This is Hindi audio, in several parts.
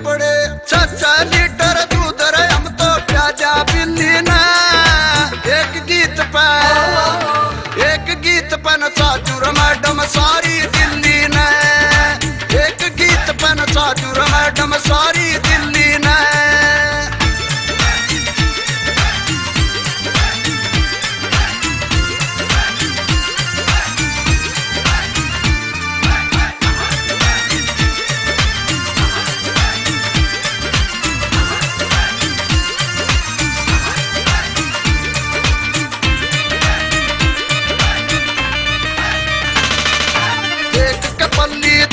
पड़े 6 लीटर दूध रे हम तो प्याजा बिल्ली ने एक गीत पे नचाचुर मैडम सारी दिल्ली ने एक गीत पे नचाचुर मैडम सारी दिल्ली ने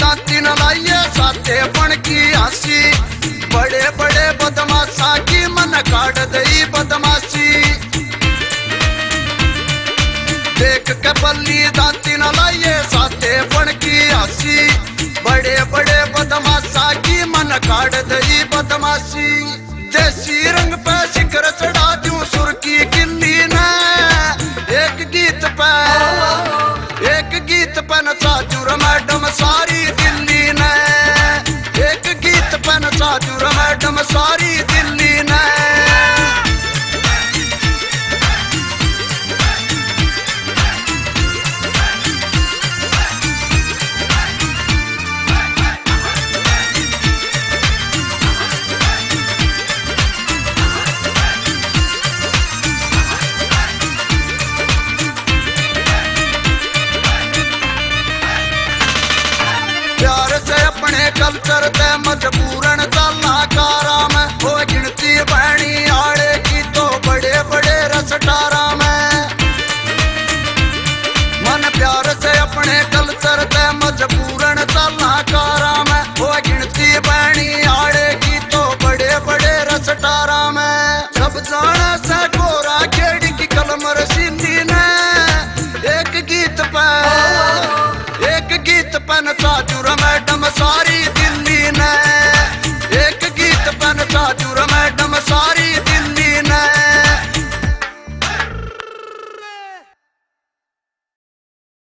दांती न लाइए साथे पण की हंसी बड़े बड़े बदमाशा की मन काट दई बदमाशी देख के पल्ली दांती न लाइए साथे पण की हंसी बड़े बड़े बदमाशा की मन काट दई बदमाशी देसी रंग पे शिखर चढ़ा दूं सुर की किल्ली ने एक गीत पे नचाचुर मैडम सारी दिल्ली ने एक गीत पे नचाचुर मैडम सारी दिल्ली ने प्यार से अपने कल्चर ते मजबूरन चलना कारा में हो गिनती बहनी आड़े की तो बड़े बड़े रसटारा में मन प्यार से अपने कल्चर ते मजबूर